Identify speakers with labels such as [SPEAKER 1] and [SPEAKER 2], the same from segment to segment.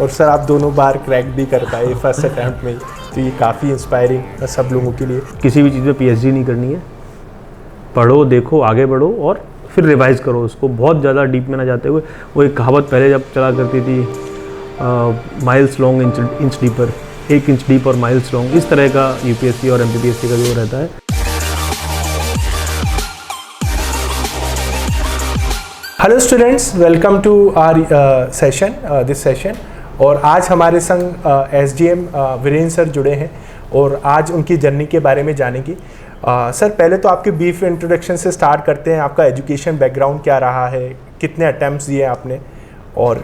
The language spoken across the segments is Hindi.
[SPEAKER 1] और सर आप दोनों बार क्रैक भी कर पाए फर्स्ट अटैम्प्ट में, तो ये काफ़ी इंस्पायरिंग है सब लोगों के लिए।
[SPEAKER 2] किसी भी चीज़ में पीएचडी नहीं करनी है, पढ़ो, देखो, आगे बढ़ो और फिर रिवाइज करो उसको, बहुत ज़्यादा डीप में ना जाते हुए। वो एक कहावत पहले जब चला करती थी, miles long inch deeper, 1 inch deep और माइल्स लॉन्ग, इस तरह का यूपीएससी और एमपीपीएससी का जो रहता है।
[SPEAKER 1] Hello students, welcome to our session, this session. और आज हमारे संग एसडीएम वीरेंद्र सर जुड़े हैं और आज उनकी जर्नी के बारे में जानेंगे। सर पहले तो आपके बीफ इंट्रोडक्शन से स्टार्ट करते हैं। आपका एजुकेशन बैकग्राउंड क्या रहा है, कितने अटैम्प्ट्स दिए आपने, और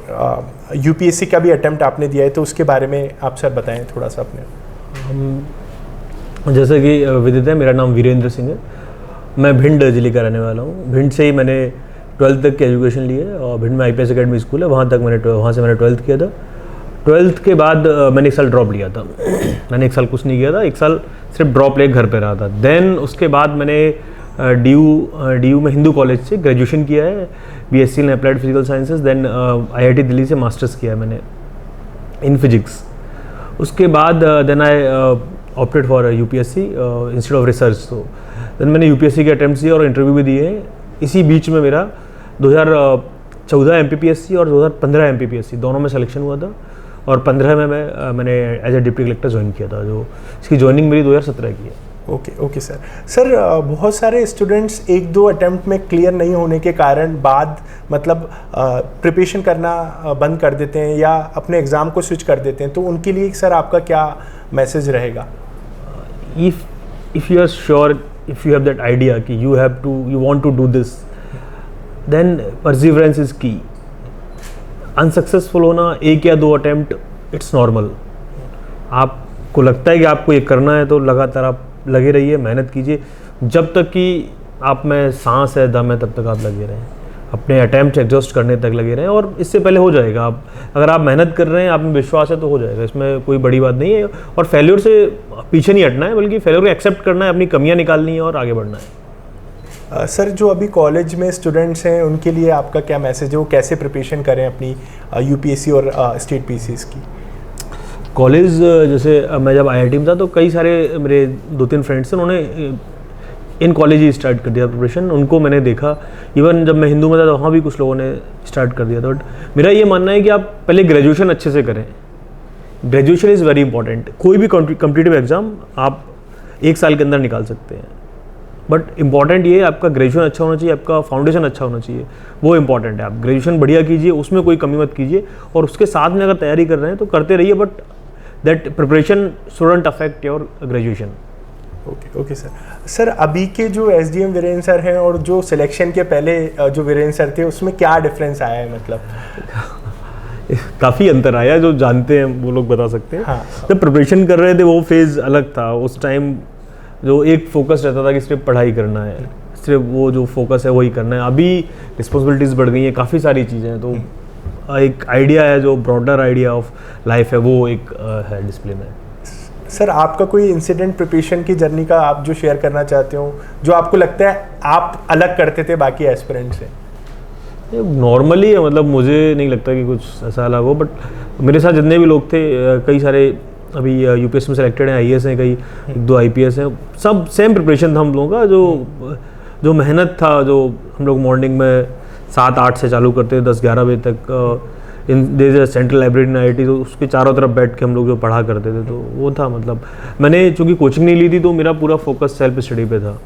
[SPEAKER 1] यूपीएससी का भी अटैम्प्ट आपने दिया है, तो उसके बारे में आप सर बताएं थोड़ा सा अपने।
[SPEAKER 2] जैसे कि विदित है, मेरा नाम वीरेंद्र सिंह है। मैं भिंड जिले का रहने वाला हूँ। भिंड से ही मैंने 12th तक की एजुकेशन ली है और भिंड में आईपीएस अकेडमी स्कूल है, वहाँ से मैंने 12th किया था। 12th के बाद मैंने 1 साल ड्रॉप लिया था। मैंने 1 साल कुछ नहीं किया था, 1 साल सिर्फ ड्रॉप ले घर पे रहा था। देन उसके बाद मैंने डी में हिंदू कॉलेज से ग्रेजुएशन किया है, BSc in applied physical sciences. Then IIT Delhi से मास्टर्स किया है मैंने इन फिजिक्स। उसके बाद then I opted for UPSC institute of research. तो देन मैंने यूपीएससी के अटैम्प्ट्स दिए और इंटरव्यू भी दिए हैं। इसी बीच में मेरा 2014 एमपीपीएससी और 2015 एमपीपीएससी दोनों में सिलेक्शन हुआ था, और 15 में मैंने as a deputy collector join किया था, जो इसकी ज्वाइनिंग मेरी 2017 की है।
[SPEAKER 1] Okay sir. सर बहुत सारे स्टूडेंट्स 1-2 अटैम्प्ट में क्लियर नहीं होने के कारण बाद मतलब प्रिपरेशन करना बंद कर देते हैं या अपने एग्ज़ाम को स्विच कर देते हैं, तो उनके लिए सर आपका क्या मैसेज रहेगा?
[SPEAKER 2] If you are sure, if you have that idea कि you want to do this, then perseverance is key. Unsuccessful होना 1 या 2 अटैम्प्ट, इट्स नॉर्मल। आपको लगता है कि आपको ये करना है तो लगातार आप लगे रहिए, मेहनत कीजिए। जब तक कि आप में सांस है, दम है, तब तक आप लगे रहें, अपने अटैम्प्ट एग्जॉस्ट करने तक लगे रहें, और इससे पहले हो जाएगा। आप अगर आप मेहनत कर रहे हैं, आप में विश्वास है, तो हो जाएगा। इसमें कोई बड़ी बात नहीं है। और फेल्योर से पीछे नहीं हटना है, बल्कि फेल्योर को एक्सेप्ट करना है, अपनी कमियाँ निकालनी है और आगे बढ़ना है।
[SPEAKER 1] सर जो अभी कॉलेज में स्टूडेंट्स हैं उनके लिए आपका क्या मैसेज है, वो कैसे प्रिपरेशन करें अपनी यूपीएससी और स्टेट पीसीएस की?
[SPEAKER 2] कॉलेज जैसे मैं जब आईआईटी में था तो कई सारे मेरे 2-3 फ्रेंड्स थे, उन्होंने इन कॉलेज ही स्टार्ट कर दिया प्रिपरेशन। उनको मैंने देखा, इवन जब मैं हिंदू में था तो वहाँ भी कुछ लोगों ने स्टार्ट कर दिया था। बट मेरा ये मानना है कि आप पहले ग्रेजुएशन अच्छे से करें। Graduation is very important. कोई भी कॉम्पिटिटिव एग्जाम आप 1 साल के अंदर निकाल सकते हैं, बट इंपॉर्टेंट ये है आपका ग्रेजुएशन अच्छा होना चाहिए, आपका फाउंडेशन अच्छा होना चाहिए, वो इंपॉर्टेंट है। आप ग्रेजुएशन बढ़िया कीजिए, उसमें कोई कमी मत कीजिए, और उसके साथ में अगर तैयारी कर रहे हैं तो करते रहिए, but that preparation shouldn't affect your graduation.
[SPEAKER 1] Okay sir. Sir अभी के जो एसडीएम वीरेंद्र सर हैं और जो सिलेक्शन के पहले जो वीरेंद्र सर थे, उसमें क्या डिफरेंस आया है? मतलब
[SPEAKER 2] काफ़ी अंतर आया, जो जानते हैं वो लोग बता सकते हैं।
[SPEAKER 1] हाँ।
[SPEAKER 2] जब प्रिपरेशन कर रहे थे वो फेज़ अलग था। उस टाइम जो एक फोकस रहता था कि सिर्फ पढ़ाई करना है, सिर्फ वो जो फोकस है वही करना है। अभी रिस्पॉन्सिबिलिटीज़ बढ़ गई हैं, काफ़ी सारी चीज़ें हैं, तो एक आइडिया है, जो ब्रॉडर आइडिया ऑफ लाइफ है, वो एक है डिस्प्ले में।
[SPEAKER 1] सर आपका कोई इंसिडेंट प्रिपरेशन की जर्नी का आप जो शेयर करना चाहते हो, जो आपको लगता है आप अलग करते थे बाकी एस्पिरेंट से?
[SPEAKER 2] नॉर्मली है, मतलब मुझे नहीं लगता कि कुछ ऐसा अलग हो, बट मेरे साथ जितने भी लोग थे, कई सारे अभी यूपीएससी में सेलेक्टेड हैं, आईएएस हैं, कई 1-2 आईपीएस हैं, सब सेम प्रिपरेशन था हम लोगों का। जो मेहनत था, जो हम लोग मॉर्निंग में 7-8 से चालू करते थे 10-11 बजे तक। In central library in IIT, तो उसके चारों तरफ बैठ के हम लोग जो पढ़ा करते थे, तो वो था। मतलब मैंने चूँकि कोचिंग नहीं ली थी, तो मेरा पूरा फोकस सेल्फ स्टडी पे था।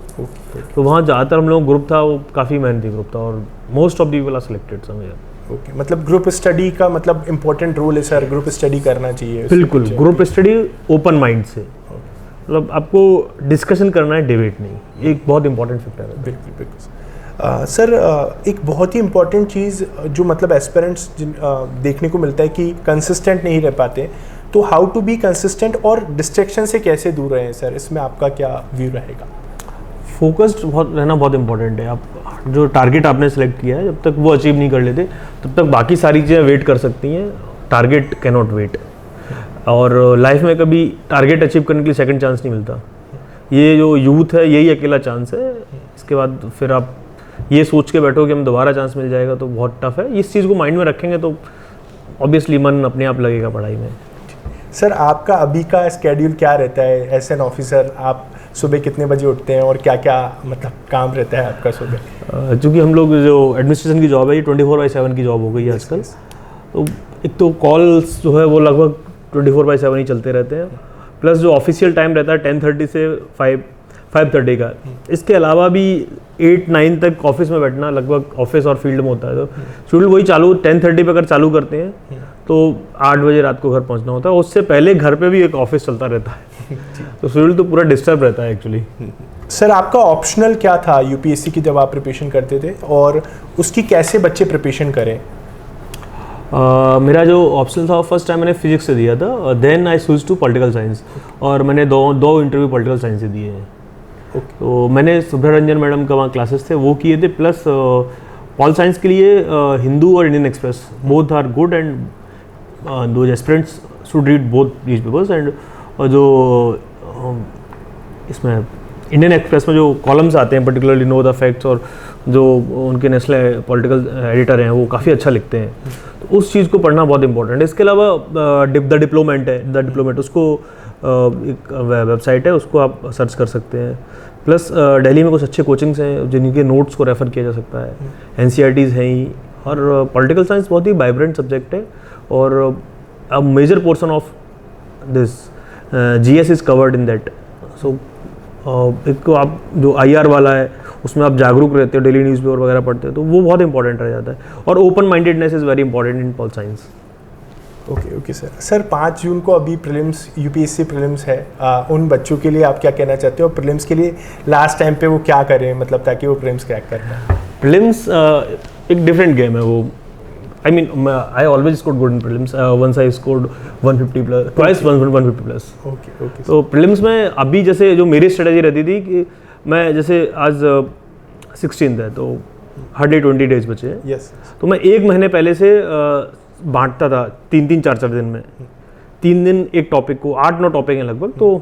[SPEAKER 2] तो वहाँ ज़्यादातर हम लोग ग्रुप था, वो काफ़ी मेहनती ग्रुप था, और most of the people are selected समझे।
[SPEAKER 1] ओके, मतलब ग्रुप स्टडी का मतलब इम्पोर्टेंट रोल है सर, ग्रुप स्टडी करना चाहिए।
[SPEAKER 2] बिल्कुल, ग्रुप स्टडी ओपन माइंड से, मतलब आपको डिस्कशन करना है, डिबेट नहीं। एक बहुत इंपॉर्टेंट फैक्टर है।
[SPEAKER 1] बिल्कुल। सर एक बहुत ही इम्पॉर्टेंट चीज़ जो मतलब एस्पिरेंट्स देखने को मिलता है कि कंसिस्टेंट नहीं रह पाते, तो हाउ टू बी कंसिस्टेंट और डिस्ट्रैक्शन से कैसे दूर रहें सर, इसमें आपका क्या व्यू रहेगा?
[SPEAKER 2] फोकस्ड रहना बहुत इंपॉर्टेंट है। आप जो टारगेट आपने सेलेक्ट किया है, जब तक वो अचीव नहीं कर लेते, तब तक बाकी सारी चीज़ें वेट कर सकती हैं। Target can not wait. और लाइफ में कभी टारगेट अचीव करने के लिए सेकंड चांस नहीं मिलता। ये जो यूथ है, यही अकेला चांस है। इसके बाद फिर आप ये सोच के बैठो कि हम दोबारा चांस मिल जाएगा, तो बहुत टफ है। इस चीज़ को माइंड में रखेंगे तो ऑब्वियसली मन अपने आप लगेगा पढ़ाई में।
[SPEAKER 1] सर आपका अभी का स्केड्यूल क्या रहता है एज एन ऑफिसर? आप सुबह कितने बजे उठते हैं और क्या क्या मतलब काम रहता है आपका सुबह?
[SPEAKER 2] चूँकि हम लोग जो एडमिनिस्ट्रेशन की जॉब है ये 24/7 की जॉब हो गई है आजकल। तो एक तो कॉल्स जो है वो लगभग 24/7 ही चलते रहते हैं, प्लस जो ऑफिशियल टाइम रहता है 10:30 से 5:30 का। इसके अलावा भी 8-9 तक ऑफिस में बैठना लगभग ऑफिस और फील्ड में होता है। तो शेड्यूल वही 10:30 पे अगर चालू करते हैं तो 8 बजे रात को घर पहुंचना होता है। उससे पहले घर पे भी एक ऑफिस चलता रहता है तो शेड्यूल तो पूरा डिस्टर्ब रहता है एक्चुअली।
[SPEAKER 1] सर आपका ऑप्शनल क्या था यूपीएससी की जब आप प्रिपरेशन करते थे, और उसकी कैसे बच्चे प्रिपरेशन करें?
[SPEAKER 2] मेरा जो ऑप्शनल था फर्स्ट टाइम मैंने फिजिक्स से दिया था, then I switch to political science, और मैंने दो इंटरव्यू पॉलिटिकल साइंस से दिए हैं। तो मैंने सुब्ररंजन मैडम का वहाँ क्लासेस थे वो किए थे, प्लस पॉल साइंस के लिए हिंदू और Indian Express both are good, and the aspirants should read both newspapers. And जो इसमें इंडियन एक्सप्रेस में जो कॉलम्स आते हैं पर्टिकुलरली नो द फैक्ट्स, और जो उनके नेशनल पॉलिटिकल एडिटर हैं वो काफ़ी अच्छा लिखते हैं, तो उस चीज़ को पढ़ना बहुत इंपॉर्टेंट है। इसके अलावा द डिप्लोमेट उसको एक वेबसाइट है, उसको आप सर्च कर सकते हैं। प्लस दिल्ली में कुछ अच्छे कोचिंग्स हैं जिनके नोट्स को रेफ़र किया जा सकता है, NCERTs हैं ही, और पॉलिटिकल साइंस बहुत ही वाइब्रेंट सब्जेक्ट है, और a major portion of this GS is covered in that. So एक तो आप जो IR वाला है उसमें आप जागरूक रहते हो, डेली न्यूज़पेपर वगैरह पढ़ते हो, तो वो बहुत इंपॉर्टेंट रह जाता है। और open mindedness is very important in pol science.
[SPEAKER 1] Okay sir 5 जून को अभी प्रीलिम्स UPSC प्रीलिम्स है, उन बच्चों के लिए आप क्या कहना चाहते हो? प्रीलिम्स के लिए लास्ट टाइम पे वो क्या करें, मतलब ताकि वो प्रीलिम्स क्रैक कर पाए?
[SPEAKER 2] प्रीलिम्स एक डिफरेंट गेम है वो। I always scored good in prelims. Once I scored 150 plus, twice 150 plus.
[SPEAKER 1] Okay
[SPEAKER 2] तो प्रीलिम्स में अभी जैसे जो मेरी स्ट्रेटजी रहती थी कि मैं जैसे आज 16th है तो हर डे 20 डेज बचे हैं,
[SPEAKER 1] यस,
[SPEAKER 2] तो मैं 1 महीने पहले से बांटता था 3-3, 4-4 दिन में। 3 दिन एक टॉपिक को, 8-9 टॉपिक हैं लगभग, तो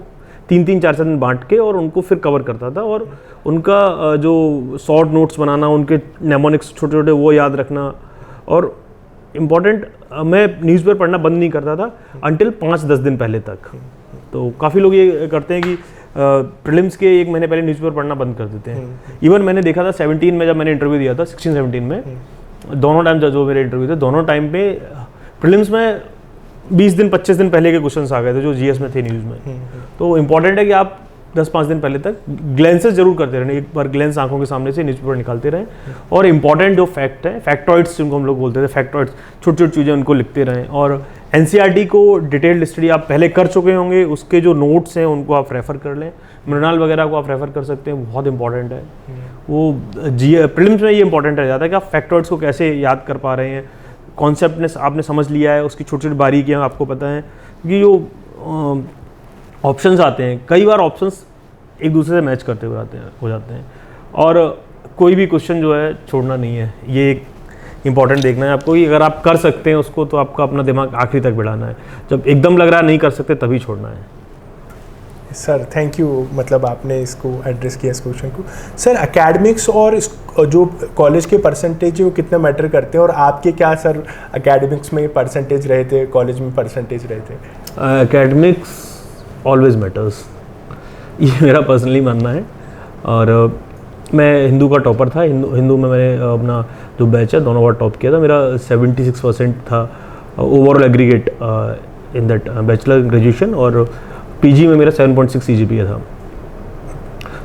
[SPEAKER 2] 3-3, 4-4 दिन बांट के और उनको फिर कवर करता था। और उनका जो शॉर्ट नोट्स बनाना, उनके नेमोनिक्स छोटे छोटे वो याद रखना, और इम्पॉर्टेंट मैं न्यूज़पेपर पढ़ना बंद नहीं करता था अंटिल 5-10 दिन पहले तक। तो काफ़ी लोग ये करते हैं कि प्रीलिम्स के 1 महीने पहले न्यूज़पेपर पढ़ना बंद कर देते हैं। इवन मैंने देखा था 17 में, जब मैंने इंटरव्यू दिया था 16-17 में, दोनों टाइम जो मेरे इंटरव्यू थे दोनों टाइम पे प्रीलिम्स में 20 दिन 25 दिन पहले के क्वेश्चंस आ गए थे जो GS में थे न्यूज़ में। तो इम्पॉर्टेंट है कि आप 10-5 दिन पहले तक ग्लेंसेस जरूर करते रहें, एक बार ग्लेंस आंखों के सामने से न्यूज़पेपर निकालते रहें, और इंपॉर्टेंट जो फैक्ट है, फैक्टॉइड्स जिनको हम लोग बोलते थे, फैक्टॉइड्स छोटी छोटी चीज़ें उनको लिखते रहें। और NCERT को डिटेल्ड स्टडी आप पहले कर चुके होंगे, उसके जो नोट्स हैं उनको आप रेफ़र कर लें, मृणाल वगैरह को आप रेफ़र कर सकते हैं, बहुत इंपॉर्टेंट है वो। प्रीलिम्स में ये इंपॉर्टेंट रह जाता है कि आप फैक्टॉइड्स को कैसे याद कर पा रहे हैं, कॉन्सेप्ट ने आपने समझ लिया है, उसकी छोटी छोटी बारीकियाँ आपको पता है। क्योंकि जो ऑप्शंस आते हैं, कई बार ऑप्शंस एक दूसरे से मैच करते हुए हो जाते हैं, और कोई भी क्वेश्चन जो है छोड़ना नहीं है। ये एक इंपॉर्टेंट देखना है आपको कि अगर आप कर सकते हैं उसको तो आपका अपना दिमाग आखिरी तक बढ़ाना है, जब एकदम लग रहा है नहीं कर सकते तभी छोड़ना है।
[SPEAKER 1] सर थैंक यू, मतलब आपने इसको एड्रेस किया इस क्वेश्चन को। सर एकेडमिक्स और जो कॉलेज के परसेंटेज है वो कितना मैटर करते हैं, और आपके क्या सर एकेडमिक्स में परसेंटेज रहे थे, कॉलेज में परसेंटेज रहे थे?
[SPEAKER 2] एकेडमिक्स ऑलवेज मैटर्स, ये मेरा पर्सनली मानना है। और मैं हिंदू का टॉपर था, हिंदू में मैंने अपना जो बैच है दोनों बार टॉप किया था। मेरा 76% था overall aggregate in that bachelor graduation, और PG में मेरा 7.6 CGPA था।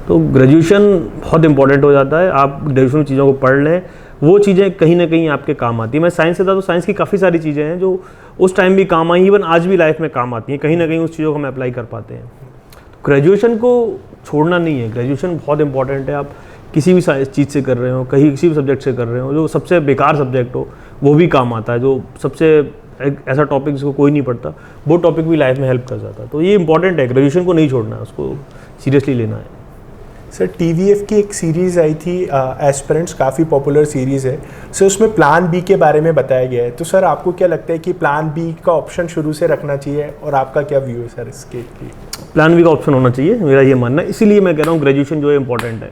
[SPEAKER 2] तो ग्रेजुएशन बहुत इंपॉर्टेंट हो जाता है, आप ग्रेजुएशन में चीज़ों को पढ़ लें, वो चीज़ें कहीं ना कहीं आपके काम आती है। मैं साइंस से था तो साइंस की काफ़ी सारी चीज़ें हैं जो उस टाइम भी काम आई, इवन आज भी लाइफ में काम आती हैं, कहीं ना कहीं उस चीज़ों को हम अप्लाई कर पाते हैं। ग्रेजुएशन को छोड़ना नहीं है, ग्रेजुएशन बहुत इंपॉर्टेंट है। आप किसी भी चीज़ से कर रहे हो, कहीं किसी भी सब्जेक्ट से कर रहे हो, जो सबसे बेकार सब्जेक्ट हो वो भी काम आता है, जो सबसे एक ऐसा टॉपिक जिसको कोई नहीं पढ़ता वो टॉपिक भी लाइफ में हेल्प कर जाता है। तो ये इंपॉर्टेंट है, ग्रेजुएशन को नहीं छोड़ना है, उसको सीरियसली लेना है।
[SPEAKER 1] सर TVF की एक सीरीज़ आई थी एस्पिरेंट्स, काफ़ी पॉपुलर सीरीज़ है सर, उसमें प्लान B के बारे में बताया गया है। तो सर आपको क्या लगता है कि प्लान B का ऑप्शन शुरू से रखना चाहिए, और आपका क्या व्यू है सर इसके?
[SPEAKER 2] प्लान B का ऑप्शन होना चाहिए, मेरा ये मानना है। इसीलिए मैं कह रहा हूँ ग्रेजुएशन जो है इंपॉर्टेंट है।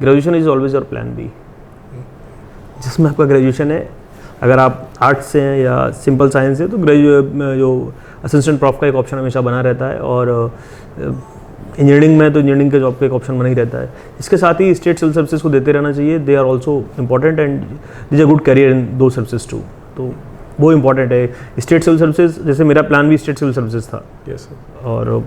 [SPEAKER 2] Graduation is always your plan B। जिसमें आपका ग्रेजुएशन है अगर आप आर्ट्स से हैं या सिंपल साइंस से तो ग्रेजुएट जो असिस्टेंट प्रोफ का एक ऑप्शन हमेशा बना रहता है, और इंजीनियरिंग में तो इंजीनियरिंग के जॉब का एक ऑप्शन बना ही रहता है। इसके साथ ही स्टेट सिविल सर्विसेज को देते रहना चाहिए, they are also important and this a good career in दो सर्विसेज टू, तो वो इंपॉर्टेंट है। स्टेट सिविल सर्विसेज, जैसे मेरा प्लान भी स्टेट सिविल सर्विसेज था।
[SPEAKER 1] Yes sir.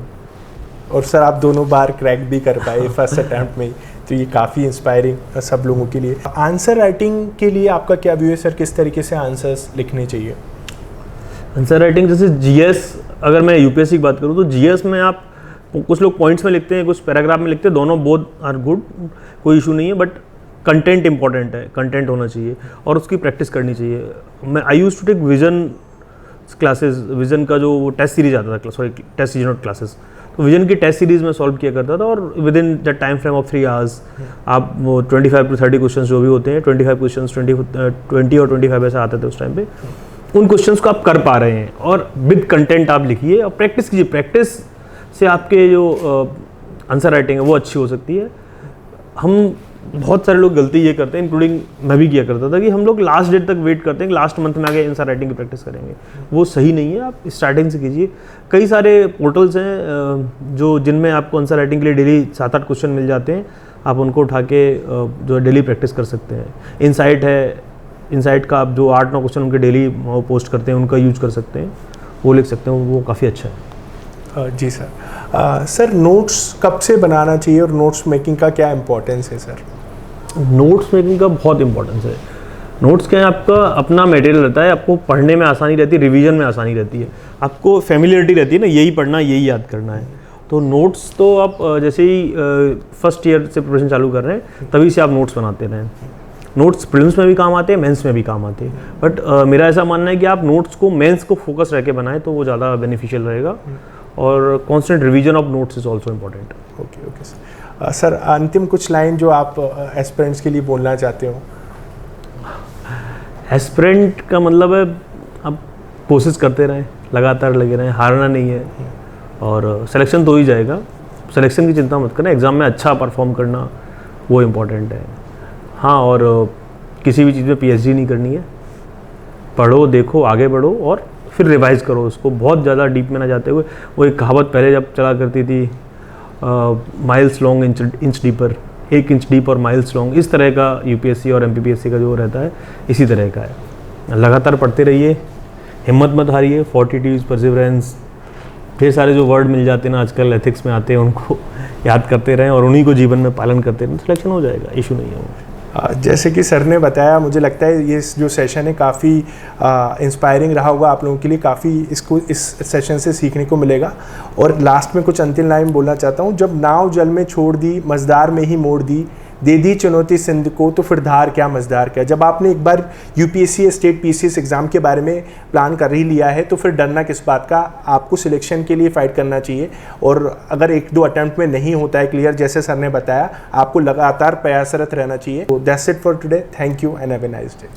[SPEAKER 2] और
[SPEAKER 1] सर आप दोनों बार क्रैक भी कर पाए फर्स्ट अटैम्प्ट में, तो ये काफ़ी इंस्पायरिंग सब लोगों के लिए। आंसर राइटिंग के लिए आपका क्या व्यू है सर, किस तरीके से आंसर्स लिखने चाहिए?
[SPEAKER 2] आंसर राइटिंग जैसे जीएस, अगर मैं यूपीएससी की बात करूँ तो जीएस में आप कुछ लोग पॉइंट्स में लिखते हैं, कुछ पैराग्राफ में लिखते हैं, दोनों बोथ आर गुड, कोई इशू नहीं है, बट कंटेंट इंपॉर्टेंट है, कंटेंट होना चाहिए और उसकी प्रैक्टिस करनी चाहिए। मैं I use to take Vision classes, Vision का जो टेस्ट सीरीज आता था, sorry test series not classes, तो विजन की टेस्ट सीरीज में सॉल्व किया करता था, और within the time frame of 3 hours आप वो 25 to 30 क्वेश्चन जो भी होते हैं, 25 क्वेश्चन 20 और 25 ऐसा आते थे उस टाइम पे, उन क्वेश्चंस को आप कर पा रहे हैं और विद कंटेंट आप लिखिए और प्रैक्टिस कीजिए। प्रैक्टिस से आपके जो आंसर राइटिंग है वो अच्छी हो सकती है। हम बहुत सारे लोग गलती ये करते हैं, इंक्लूडिंग मैं भी किया करता था, कि हम लोग लास्ट डेट तक वेट करते हैं, लास्ट मंथ में आगे आंसर राइटिंग की प्रैक्टिस करेंगे, वो सही नहीं है। आप स्टार्टिंग से कीजिए। कई सारे पोर्टल्स हैं जो जिनमें आपको आंसर राइटिंग के लिए डेली 7-8 क्वेश्चन मिल जाते हैं, आप उनको उठा के जो डेली प्रैक्टिस कर सकते हैं। इनसाइट है, इनसाइट का आप जो 8-9 क्वेश्चन उनके डेली पोस्ट करते हैं उनका यूज कर सकते हैं, वो लिख सकते हैं, वो काफ़ी अच्छा है।
[SPEAKER 1] जी सर। सर नोट्स कब से बनाना चाहिए और नोट्स मेकिंग का क्या इम्पोर्टेंस है सर?
[SPEAKER 2] नोट्स मेकिंग का बहुत इंपॉर्टेंस है। नोट्स क्या है, आपका अपना मटेरियल रहता है, आपको पढ़ने में आसानी रहती है, रिवीजन में आसानी रहती है, आपको फेमिलियरिटी रहती है ना, यही पढ़ना यही याद करना है। तो नोट्स तो आप जैसे ही फर्स्ट ईयर से प्रिपरेशन चालू कर रहे हैं तभी से आप नोट्स बनाते रहें। नोट्स प्रीलिम्स में भी काम आते हैं, मेंस में भी काम आते हैं, बट मेरा ऐसा मानना है कि आप नोट्स को मेंस को फोकस रह के बनाएं तो वो ज़्यादा बेनिफिशियल रहेगा, और constant revision of notes is also important.
[SPEAKER 1] Okay sir. Sir अंतिम कुछ लाइन जो आप एस्पिरेंट्स के लिए बोलना चाहते हो?
[SPEAKER 2] एस्पिरेंट का मतलब है आप कोशिश करते रहें, लगातार लगे रहें, हारना नहीं है, और सिलेक्शन तो हो ही जाएगा। सिलेक्शन की चिंता मत करना, एग्ज़ाम में अच्छा परफॉर्म करना वो इम्पोर्टेंट है। हाँ, और किसी भी चीज़ में पीएचडी नहीं करनी है, पढ़ो, देखो, आगे बढ़ो और फिर रिवाइज करो उसको, बहुत ज़्यादा डीप में ना जाते हुए। वो एक कहावत पहले जब चला करती थी, miles long inch deeper, 1 inch deep और माइल्स लॉन्ग, इस तरह का यूपीएससी और एमपीपीएससी का जो रहता है इसी तरह का है। लगातार पढ़ते रहिए, हिम्मत मत हारिए, फोर्टिट्यूड, परसिवरेंस, ढेर सारे जो वर्ड मिल जाते हैं ना आजकल एथिक्स में आते हैं, उनको याद करते रहें और उन्हीं को जीवन में पालन करते रहें, सिलेक्शन हो जाएगा, इशू नहीं है वो।
[SPEAKER 1] जैसे कि सर ने बताया, मुझे लगता है ये जो सेशन है काफ़ी इंस्पायरिंग रहा होगा आप लोगों के लिए, काफ़ी इसको इस सेशन से सीखने को मिलेगा। और लास्ट में कुछ अंतिम लाइन बोलना चाहता हूँ, जब नाव जल में छोड़ दी, मझधार में ही मोड़ दी, दे दी चुनौती सिंध को, तो फिर धार क्या मझधार क्या। जब आपने एक बार यूपीएससी स्टेट पीसीएस एग्जाम के बारे में प्लान कर ही लिया है तो फिर डरना किस बात का, आपको सिलेक्शन के लिए फाइट करना चाहिए। और अगर 1-2 अटेम्प्ट में नहीं होता है क्लियर, जैसे सर ने बताया, आपको लगातार प्रयासरत रहना चाहिए। That's it for today, thank you and have a nice day.